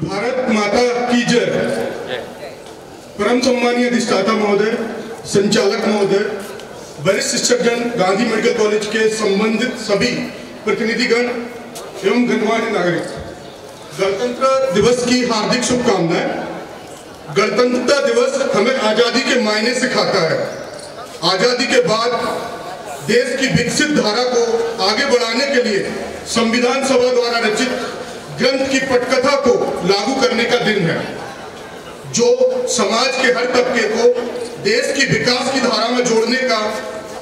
भारत माता की जय। परम सम्मानीय अधिष्ठाता महोदय, संचालक महोदय, वरिष्ठ शिक्षकगण, गांधी मेडिकल कॉलेज के संबंधित सभी प्रतिनिधिगण एवं गणमान्य नागरिक, गणतंत्र दिवस की हार्दिक शुभकामनाएं। गणतंत्रता दिवस हमें आजादी के मायने सिखाता है। आजादी के बाद देश की विकसित धारा को आगे बढ़ाने के लिए संविधान सभा द्वारा रचित ग्रंथ की पटकथा को लागू करने का दिन है, जो समाज के हर तबके को देश की विकास की धारा में जोड़ने का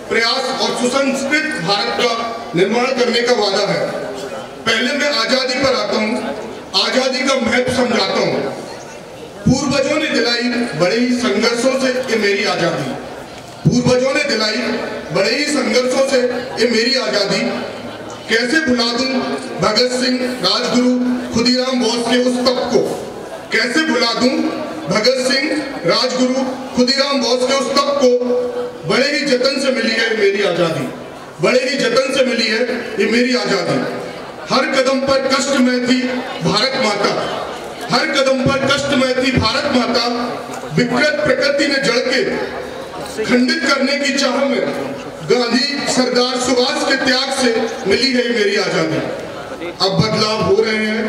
प्रयास और सुसंस्कृत भारत का निर्माण करने का वादा है। पहले मैं आजादी पर आता हूँ, आजादी का महत्व समझाता हूँ। पूर्वजों ने दिलाई बड़े ही संघर्षों से ये मेरी आजादी, पूर्वजों ने दिलाई बड़े ही संघर्षों से ये मेरी आजादी। कैसे भुला दूं भगत सिंह, राजगुरु, खुदीराम बोस के उस तप को, कैसे भुला दूं भगत सिंह, राजगुरु, खुदीराम बोस के उस तप को। बड़े ही जतन से मिली है मेरी आजादी, बड़े ही जतन से मिली है ये मेरी आजादी। हर कदम पर कष्ट में थी भारत माता, हर कदम पर कष्ट में थी भारत माता। विकृत प्रकृति ने जड़ के खंडित करने की चाह में गांधी, सरदार सुभाष के त्याग से मिली है मेरी आजादी। अब बदलाव हो रहे हैं,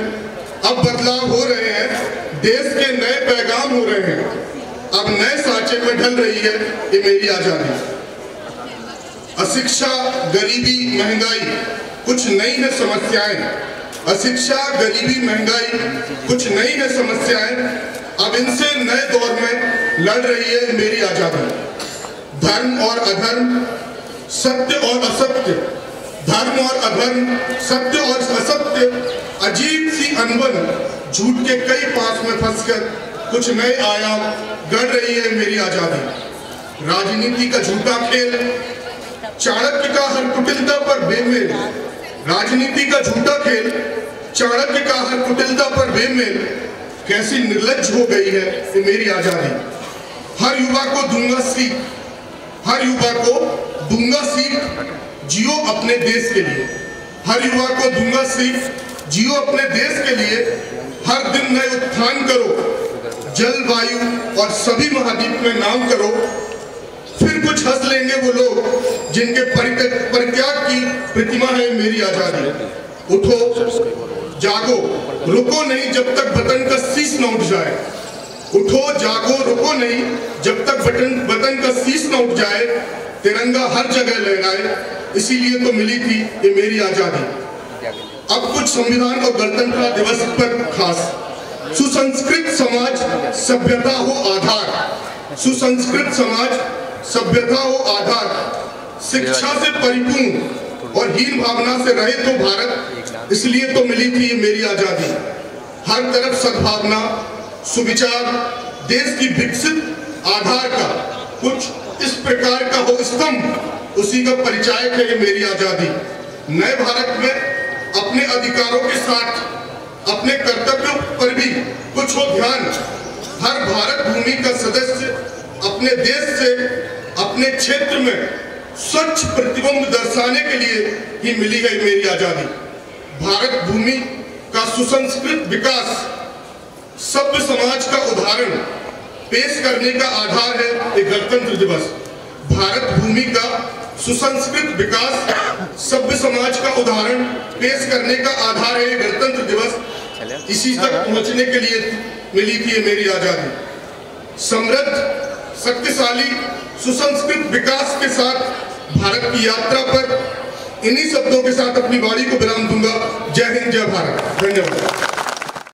अब बदलाव हो रहे हैं, देश के नए पैगाम हो रहे हैं, अब नए सांचे में ढल रही है ये मेरी आजादी। अशिक्षा, गरीबी, महंगाई कुछ नई है समस्याएं। अशिक्षा, गरीबी, महंगाई कुछ नई है समस्याएं। अब इनसे नए दौर में लड़ रही है मेरी आजादी। धर्म और अधर्म, सत्य और असत्य, धर्म और अधर्म, सत्य और असत्य, अजीब सी अनबन, झूठ के कई पास में फंसकर कुछ नए आयाम गढ़ रही है मेरी आजादी। राजनीति का झूठा खेल, चाणक्य का हर कुटिलता पर बेमेल, राजनीति का झूठा खेल, चाणक्य का हर कुटिलता पर बेमेल, कैसी निर्लज्ज हो गई है ये मेरी आजादी। हर युवा को दूंगा सीख, हर युवा को दूंगा सीख, जियो अपने देश के लिए। हर युवा को दूंगा सीख, जियो अपने देश के लिए। हर दिन नए उत्थान करो, जल, वायु और सभी महाद्वीप में नाम करो। फिर कुछ हंस लेंगे वो लोग जिनके परित्याग की प्रतिमा है मेरी आजादी। उठो, जागो, रुको नहीं जब तक वतन का शीश न उठ जाए। उठो, जागो, रुको नहीं जब तक वतन का शीश न उठ जाए। तिरंगा हर जगह लहराए, इसीलिए तो मिली थी ये मेरी आजादी। अब कुछ संविधान और गणतंत्र दिवस पर खास। सुसंस्कृत समाज, सभ्यता हो आधार, सुसंस्कृत समाज, सभ्यता हो आधार। शिक्षा से परिपूर्ण और हीन भावना से रहित हो भारत, इसलिए तो मिली थी ये मेरी आजादी। हर तरफ सद्भावना, सुविचार, देश की विकसित आधार का कुछ इस प्रकार का हो स्तंभ, उसी का परिचायक है ये मेरी आजादी। नए भारत में अपने अधिकारों के साथ अपने कर्तव्यों पर भी कुछ हो ध्यान। हर भारत भूमि का सदस्य अपने देश से, अपने क्षेत्र में स्वच्छ प्रतिबिंब दर्शाने के लिए ही मिली है मेरी आजादी। भारत भूमि का सुसंस्कृत विकास सभ्य समाज का उदाहरण पेश करने का आधार है ये गणतंत्र दिवस। भारत भूमि का सुसंस्कृत विकास सभ्य समाज का उदाहरण पेश करने का आधार है ये गणतंत्र दिवस। इसी तक पहुंचने के लिए मिली थी ये मेरी आजादी। समृद्ध, शक्तिशाली, सुसंस्कृत विकास के साथ भारत की यात्रा पर इन्हीं शब्दों के साथ अपनी वाणी को विराम दूंगा। जय हिंद, जय भारत। धन्यवाद।